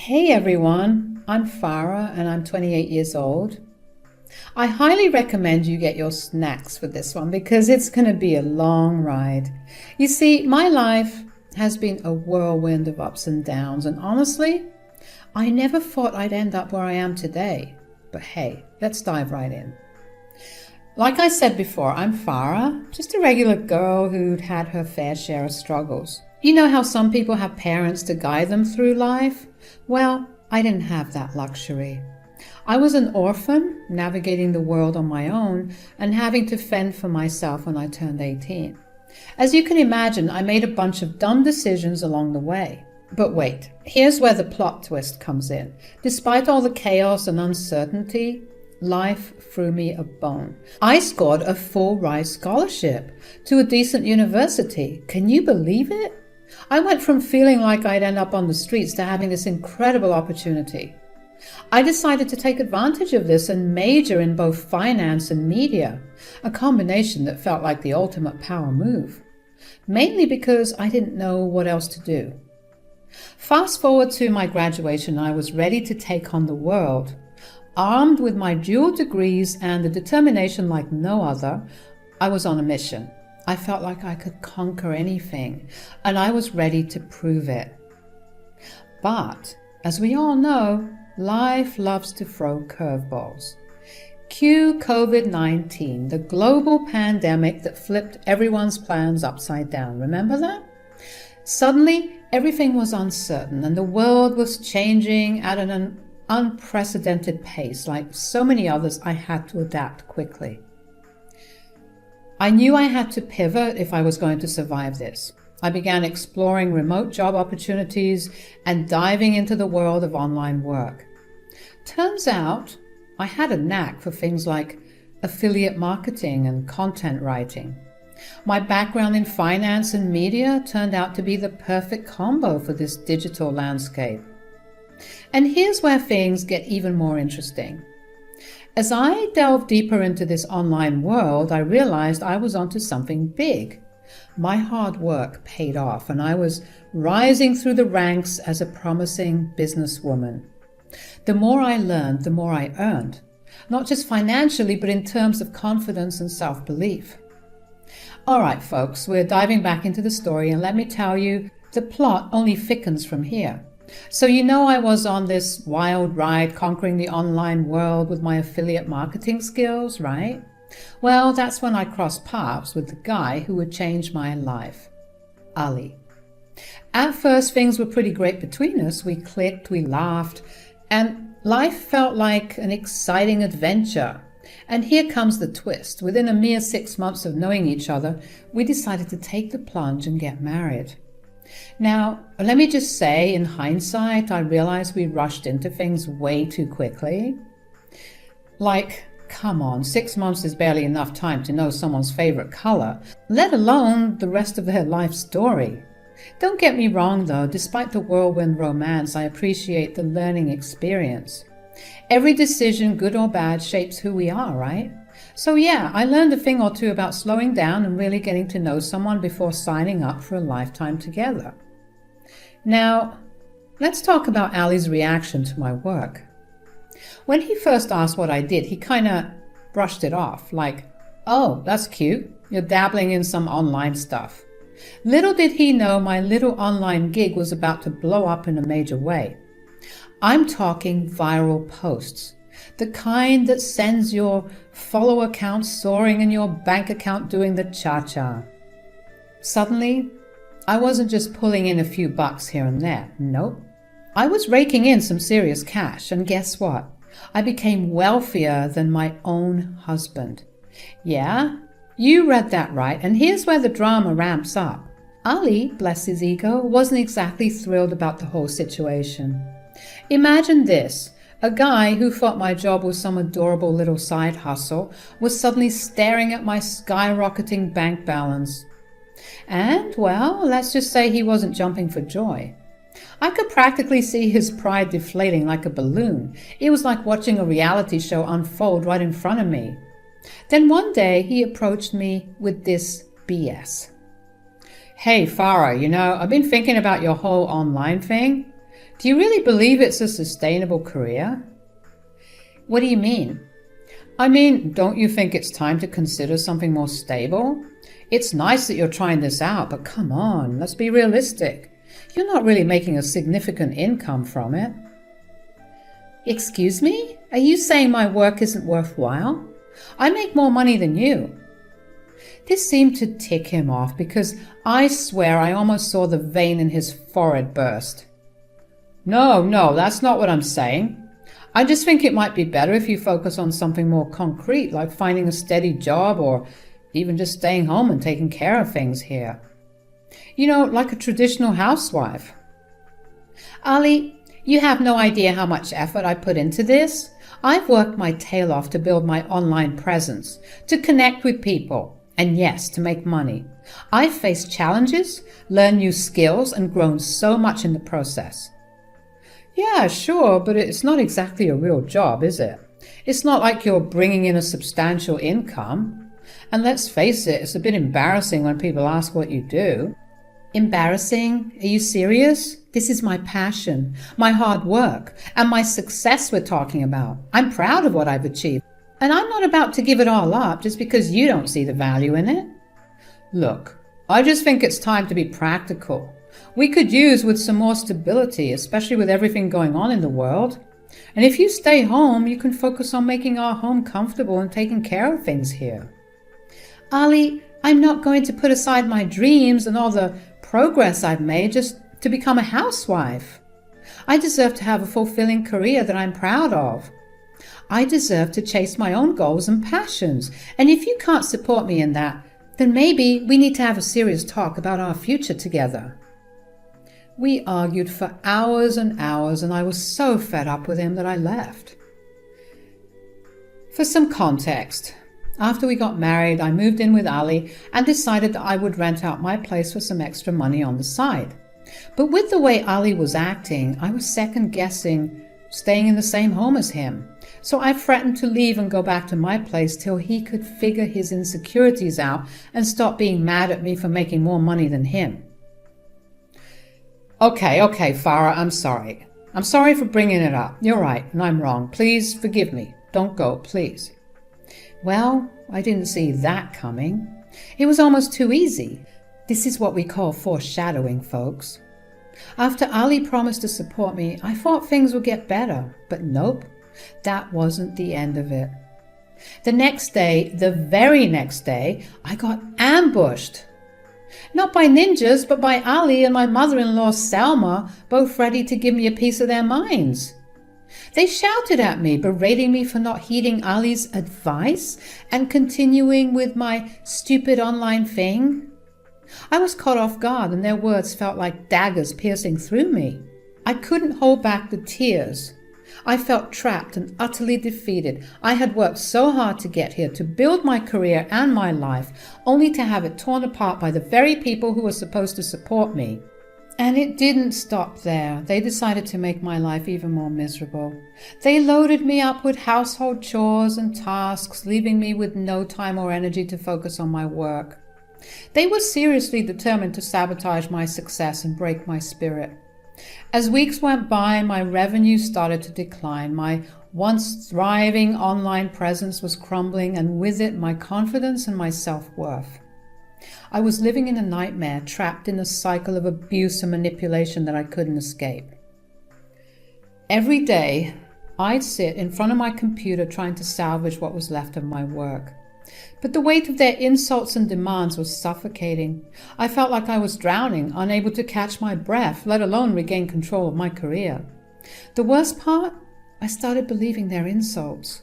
Hey everyone, I'm Farah and I'm 28 years old. I highly recommend you get your snacks for this one because it's going to be a long ride. You see, my life has been a whirlwind of ups and downs, and honestly, I never thought I'd end up where I am today. But hey, let's dive right in. Like I said before, I'm Farah, just a regular girl who'd had her fair share of struggles. You know how some people have parents to guide them through life? Well, I didn't have that luxury. I was an orphan, navigating the world on my own and having to fend for myself when I turned 18. As you can imagine, I made a bunch of dumb decisions along the way. But wait, here's where the plot twist comes in. Despite all the chaos and uncertainty, life threw me a bone. I scored a full ride scholarship to a decent university. Can you believe it? I went from feeling like I'd end up on the streets to having this incredible opportunity. I decided to take advantage of this and major in both finance and media, a combination that felt like the ultimate power move, mainly because I didn't know what else to do. Fast forward to my graduation, I was ready to take on the world. Armed with my dual degrees and a determination like no other, I was on a mission. I felt like I could conquer anything, and I was ready to prove it. But, as we all know, life loves to throw curveballs. Cue COVID-19, the global pandemic that flipped everyone's plans upside down. Remember that? Suddenly, everything was uncertain, and the world was changing at an unprecedented pace. Like so many others, I had to adapt quickly. I knew I had to pivot if I was going to survive this. I began exploring remote job opportunities and diving into the world of online work. Turns out, I had a knack for things like affiliate marketing and content writing. My background in finance and media turned out to be the perfect combo for this digital landscape. And here's where things get even more interesting. As I delved deeper into this online world, I realized I was onto something big. My hard work paid off, and I was rising through the ranks as a promising businesswoman. The more I learned, the more I earned, not just financially, but in terms of confidence and self-belief. All right, folks, we're diving back into the story, and let me tell you, the plot only thickens from here. So you know I was on this wild ride conquering the online world with my affiliate marketing skills, right? Well, that's when I crossed paths with the guy who would change my life, Ali. At first, things were pretty great between us. We clicked, we laughed, and life felt like an exciting adventure. And here comes the twist. Within a mere 6 months of knowing each other, we decided to take the plunge and get married. Now, let me just say, in hindsight, I realized we rushed into things way too quickly. Like, come on, 6 months is barely enough time to know someone's favorite color, let alone the rest of their life story. Don't get me wrong, though, despite the whirlwind romance, I appreciate the learning experience. Every decision, good or bad, shapes who we are, right? So yeah, I learned a thing or two about slowing down and really getting to know someone before signing up for a lifetime together. Now, let's talk about Ali's reaction to my work. When he first asked what I did, he kind of brushed it off, like, "Oh, that's cute. You're dabbling in some online stuff." Little did he know my little online gig was about to blow up in a major way. I'm talking viral posts. The kind that sends your follower count soaring and your bank account doing the cha-cha. Suddenly, I wasn't just pulling in a few bucks here and there. Nope. I was raking in some serious cash, and guess what? I became wealthier than my own husband. Yeah, you read that right, and here's where the drama ramps up. Ali, bless his ego, wasn't exactly thrilled about the whole situation. Imagine this. A guy who thought my job was some adorable little side hustle was suddenly staring at my skyrocketing bank balance. And, well, let's just say he wasn't jumping for joy. I could practically see his pride deflating like a balloon. It was like watching a reality show unfold right in front of me. Then one day he approached me with this BS. "Hey, Farah, I've been thinking about your whole online thing. Do you really believe it's a sustainable career? What do you mean? I mean, don't you think it's time to consider something more stable? It's nice that you're trying this out, but come on, let's be realistic. You're not really making a significant income from it. Excuse me? Are you saying my work isn't worthwhile? I make more money than you. This seemed to tick him off because I swear I almost saw the vein in his forehead burst. No, that's not what I'm saying. I just think it might be better if you focus on something more concrete, like finding a steady job or even just staying home and taking care of things here. You know, like a traditional housewife. Ali, you have no idea how much effort I put into this. I've worked my tail off to build my online presence, to connect with people, and yes, to make money. I've faced challenges, learned new skills, and grown so much in the process. Yeah, sure, but it's not exactly a real job, is it? It's not like you're bringing in a substantial income. And let's face it, it's a bit embarrassing when people ask what you do. Embarrassing? Are you serious? This is my passion, my hard work, and my success we're talking about. I'm proud of what I've achieved, and I'm not about to give it all up just because you don't see the value in it. Look, I just think it's time to be practical. We could use with some more stability, especially with everything going on in the world. And if you stay home, you can focus on making our home comfortable and taking care of things here. Ali, I'm not going to put aside my dreams and all the progress I've made just to become a housewife. I deserve to have a fulfilling career that I'm proud of. I deserve to chase my own goals and passions. And if you can't support me in that, then maybe we need to have a serious talk about our future together. We argued for hours and hours, and I was so fed up with him that I left. For some context, after we got married, I moved in with Ali and decided that I would rent out my place for some extra money on the side. But with the way Ali was acting, I was second-guessing staying in the same home as him. So I threatened to leave and go back to my place till he could figure his insecurities out and stop being mad at me for making more money than him. Okay, Farah, I'm sorry. I'm sorry for bringing it up. You're right, and I'm wrong. Please forgive me. Don't go, please. Well, I didn't see that coming. It was almost too easy. This is what we call foreshadowing, folks. After Ali promised to support me, I thought things would get better, but nope, that wasn't the end of it. The next day, the very next day, I got ambushed. Not by ninjas, but by Ali and my mother-in-law Selma, both ready to give me a piece of their minds. They shouted at me, berating me for not heeding Ali's advice and continuing with my stupid online thing. I was caught off guard, and their words felt like daggers piercing through me. I couldn't hold back the tears. I felt trapped and utterly defeated. I had worked so hard to get here, to build my career and my life, only to have it torn apart by the very people who were supposed to support me. And it didn't stop there. They decided to make my life even more miserable. They loaded me up with household chores and tasks, leaving me with no time or energy to focus on my work. They were seriously determined to sabotage my success and break my spirit. As weeks went by, my revenue started to decline. My once thriving online presence was crumbling, and with it, my confidence and my self-worth. I was living in a nightmare, trapped in a cycle of abuse and manipulation that I couldn't escape. Every day, I'd sit in front of my computer trying to salvage what was left of my work. But the weight of their insults and demands was suffocating. I felt like I was drowning, unable to catch my breath, let alone regain control of my career. The worst part? I started believing their insults.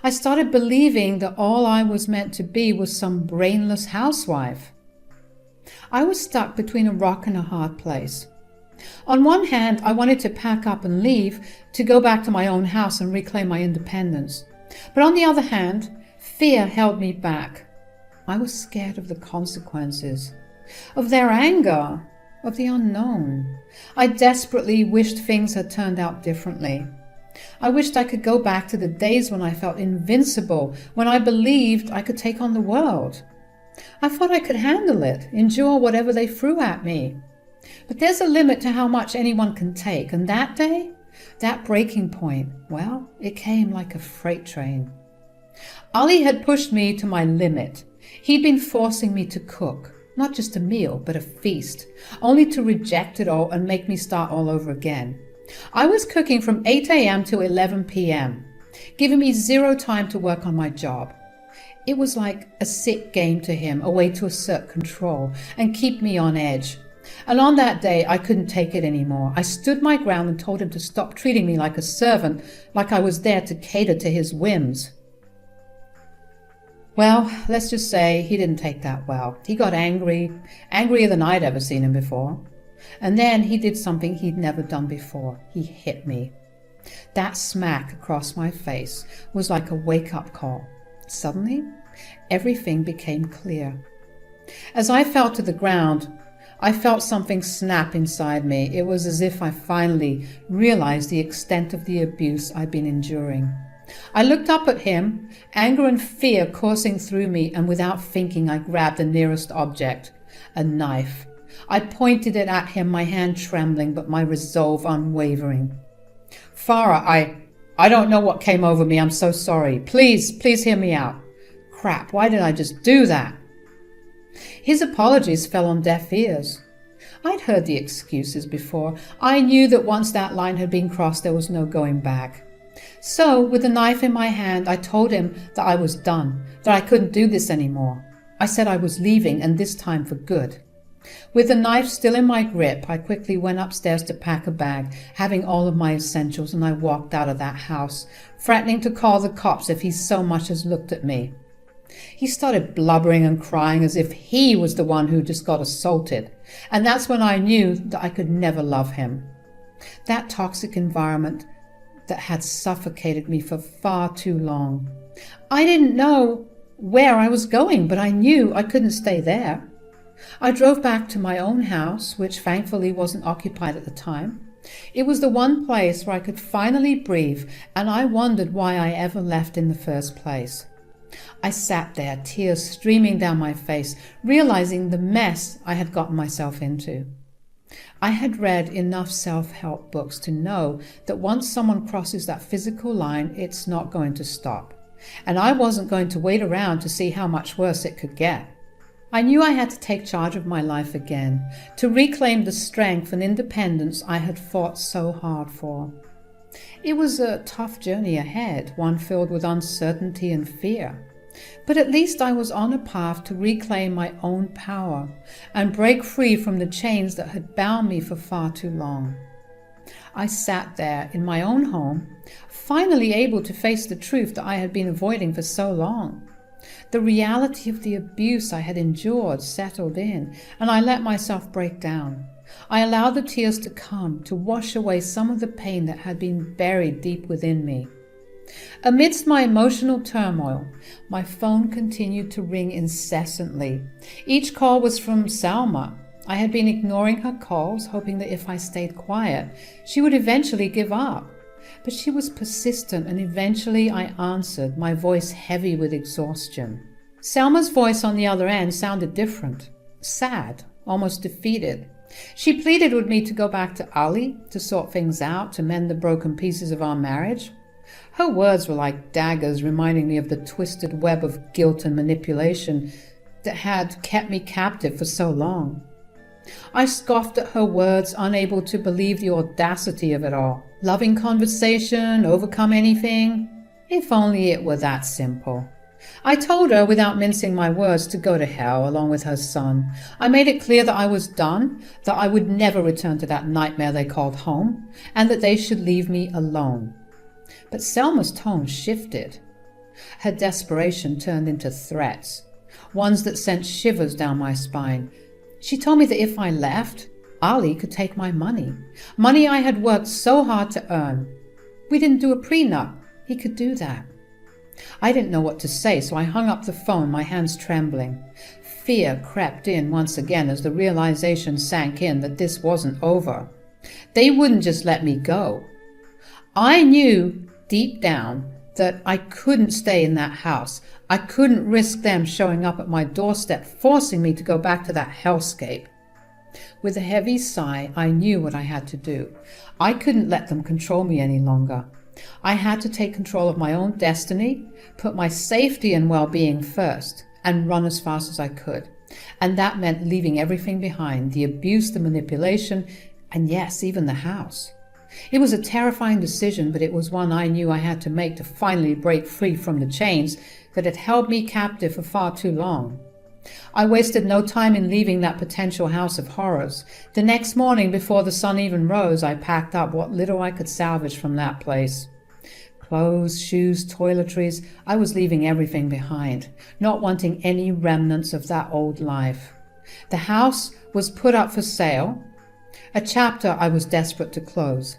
I started believing that all I was meant to be was some brainless housewife. I was stuck between a rock and a hard place. On one hand, I wanted to pack up and leave, to go back to my own house and reclaim my independence. But on the other hand, fear held me back. I was scared of the consequences, of their anger, of the unknown. I desperately wished things had turned out differently. I wished I could go back to the days when I felt invincible, when I believed I could take on the world. I thought I could handle it, endure whatever they threw at me. But there's a limit to how much anyone can take, and that day, that breaking point, well, it came like a freight train. Ali had pushed me to my limit. He'd been forcing me to cook, not just a meal, but a feast, only to reject it all and make me start all over again. I was cooking from 8 a.m. to 11 p.m., giving me zero time to work on my job. It was like a sick game to him, a way to assert control and keep me on edge. And on that day, I couldn't take it anymore. I stood my ground and told him to stop treating me like a servant, like I was there to cater to his whims. Well, let's just say he didn't take that well. He got angry, angrier than I'd ever seen him before. And then he did something he'd never done before. He hit me. That smack across my face was like a wake-up call. Suddenly, everything became clear. As I fell to the ground, I felt something snap inside me. It was as if I finally realized the extent of the abuse I'd been enduring. I looked up at him, anger and fear coursing through me, and without thinking I grabbed the nearest object, a knife. I pointed it at him, my hand trembling, but my resolve unwavering. Farah, I don't know what came over me. I'm so sorry. Please hear me out. Crap, why did I just do that? His apologies fell on deaf ears. I'd heard the excuses before. I knew that once that line had been crossed, there was no going back. So, with the knife in my hand, I told him that I was done, that I couldn't do this anymore. I said I was leaving, and this time for good. With the knife still in my grip, I quickly went upstairs to pack a bag, having all of my essentials, and I walked out of that house, threatening to call the cops if he so much as looked at me. He started blubbering and crying as if he was the one who just got assaulted, and that's when I knew that I could never love him. That toxic environment that had suffocated me for far too long. I didn't know where I was going, but I knew I couldn't stay there. I drove back to my own house, which thankfully wasn't occupied at the time. It was the one place where I could finally breathe, and I wondered why I ever left in the first place. I sat there, tears streaming down my face, realizing the mess I had gotten myself into. I had read enough self-help books to know that once someone crosses that physical line, it's not going to stop. And I wasn't going to wait around to see how much worse it could get. I knew I had to take charge of my life again, to reclaim the strength and independence I had fought so hard for. It was a tough journey ahead, one filled with uncertainty and fear. But at least I was on a path to reclaim my own power and break free from the chains that had bound me for far too long. I sat there in my own home, finally able to face the truth that I had been avoiding for so long. The reality of the abuse I had endured settled in, and I let myself break down. I allowed the tears to come, to wash away some of the pain that had been buried deep within me. Amidst my emotional turmoil, my phone continued to ring incessantly. Each call was from Salma. I had been ignoring her calls, hoping that if I stayed quiet, she would eventually give up. But she was persistent, and eventually I answered, my voice heavy with exhaustion. Salma's voice on the other end sounded different, sad, almost defeated. She pleaded with me to go back to Ali, to sort things out, to mend the broken pieces of our marriage. Her words were like daggers, reminding me of the twisted web of guilt and manipulation that had kept me captive for so long. I scoffed at her words, unable to believe the audacity of it all. Loving conversation, overcome anything. If only it were that simple. I told her, without mincing my words, to go to hell along with her son. I made it clear that I was done, that I would never return to that nightmare they called home, and that they should leave me alone. But Selma's tone shifted. Her desperation turned into threats, ones that sent shivers down my spine. She told me that if I left, Ali could take my money I had worked so hard to earn. We didn't do a prenup. He could do that. I didn't know what to say, so I hung up the phone, my hands trembling. Fear crept in once again as the realization sank in that this wasn't over. They wouldn't just let me go. I knew deep down that I couldn't stay in that house. I couldn't risk them showing up at my doorstep, forcing me to go back to that hellscape. With a heavy sigh, I knew what I had to do. I couldn't let them control me any longer. I had to take control of my own destiny, put my safety and well-being first, and run as fast as I could. And that meant leaving everything behind, the abuse, the manipulation, and yes, even the house. It was a terrifying decision, but it was one I knew I had to make to finally break free from the chains that had held me captive for far too long. I wasted no time in leaving that potential house of horrors. The next morning, before the sun even rose, I packed up what little I could salvage from that place. Clothes, shoes, toiletries, I was leaving everything behind, not wanting any remnants of that old life. The house was put up for sale, a chapter I was desperate to close.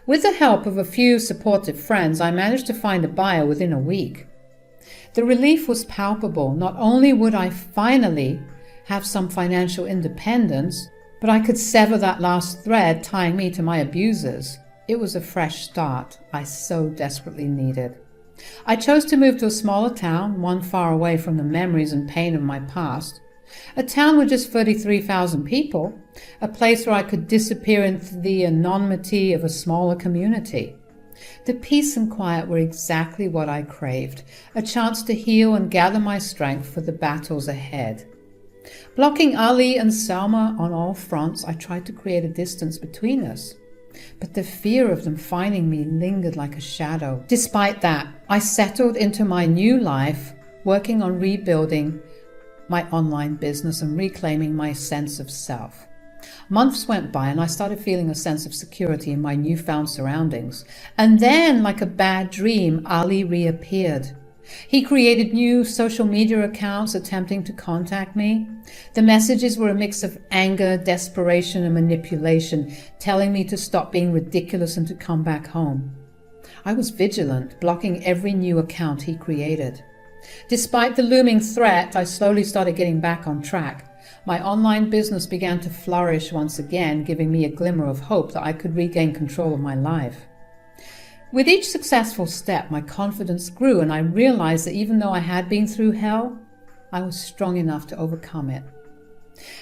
With the help of a few supportive friends, I managed to find a buyer within a week. The relief was palpable. Not only would I finally have some financial independence, but I could sever that last thread tying me to my abusers. It was a fresh start I so desperately needed. I chose to move to a smaller town, one far away from the memories and pain of my past. A town with just 33,000 people, a place where I could disappear into the anonymity of a smaller community. The peace and quiet were exactly what I craved, a chance to heal and gather my strength for the battles ahead. Blocking Ali and Selma on all fronts, I tried to create a distance between us. But the fear of them finding me lingered like a shadow. Despite that, I settled into my new life, working on rebuilding my online business and reclaiming my sense of self. Months went by and I started feeling a sense of security in my newfound surroundings. And then, like a bad dream, Ali reappeared. He created new social media accounts attempting to contact me. The messages were a mix of anger, desperation, and manipulation, telling me to stop being ridiculous and to come back home. I was vigilant, blocking every new account he created. Despite the looming threat, I slowly started getting back on track. My online business began to flourish once again, giving me a glimmer of hope that I could regain control of my life. With each successful step, my confidence grew, and I realized that even though I had been through hell, I was strong enough to overcome it.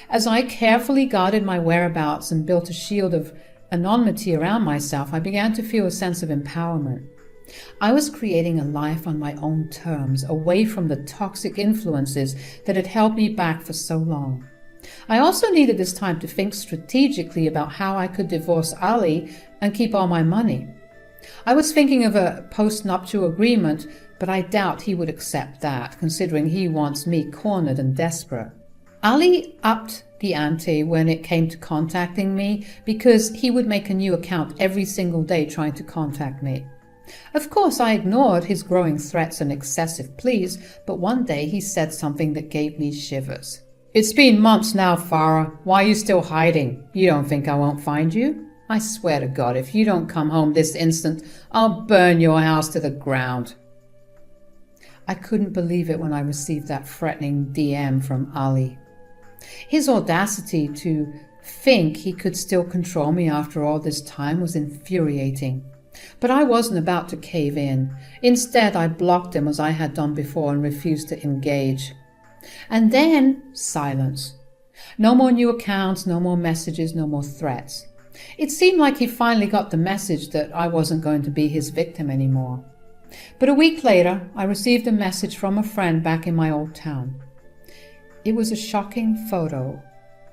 As I carefully guarded my whereabouts and built a shield of anonymity around myself, I began to feel a sense of empowerment. I was creating a life on my own terms, away from the toxic influences that had held me back for so long. I also needed this time to think strategically about how I could divorce Ali and keep all my money. I was thinking of a post-nuptial agreement, but I doubt he would accept that, considering he wants me cornered and desperate. Ali upped the ante when it came to contacting me because he would make a new account every single day trying to contact me. Of course, I ignored his growing threats and excessive pleas, but one day he said something that gave me shivers. "It's been months now, Farah. Why are you still hiding? You don't think I won't find you? I swear to God, if you don't come home this instant, I'll burn your house to the ground." I couldn't believe it when I received that threatening DM from Ali. His audacity to think he could still control me after all this time was infuriating. But I wasn't about to cave in. Instead, I blocked him as I had done before and refused to engage. And then, silence. No more new accounts, no more messages, no more threats. It seemed like he finally got the message that I wasn't going to be his victim anymore. But a week later, I received a message from a friend back in my old town. It was a shocking photo,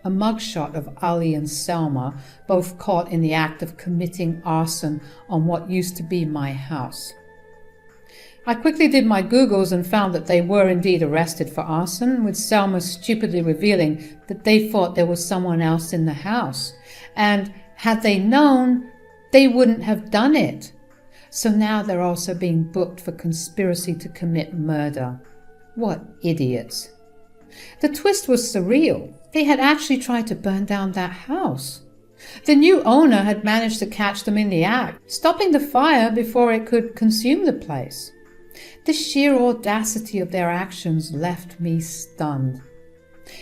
a mugshot of Ali and Selma, both caught in the act of committing arson on what used to be my house. I quickly did my Googles and found that they were indeed arrested for arson, with Selma stupidly revealing that they thought there was someone else in the house, and had they known, they wouldn't have done it. So now they're also being booked for conspiracy to commit murder. What idiots. The twist was surreal. They had actually tried to burn down that house. The new owner had managed to catch them in the act, stopping the fire before it could consume the place. The sheer audacity of their actions left me stunned.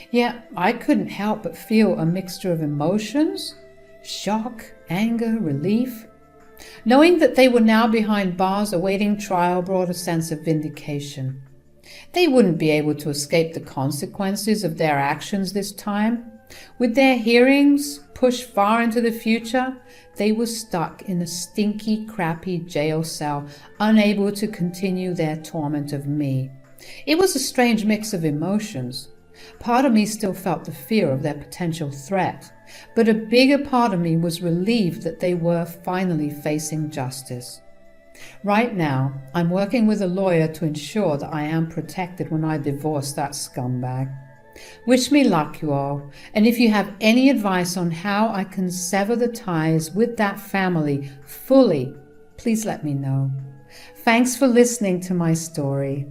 Yet I couldn't help but feel a mixture of emotions, shock, anger, relief. Knowing that they were now behind bars awaiting trial brought a sense of vindication. They wouldn't be able to escape the consequences of their actions this time. With their hearings pushed far into the future, they were stuck in a stinky, crappy jail cell, unable to continue their torment of me. It was a strange mix of emotions. Part of me still felt the fear of their potential threat, but a bigger part of me was relieved that they were finally facing justice. Right now, I'm working with a lawyer to ensure that I am protected when I divorce that scumbag. Wish me luck, you all, and if you have any advice on how I can sever the ties with that family fully, please let me know. Thanks for listening to my story.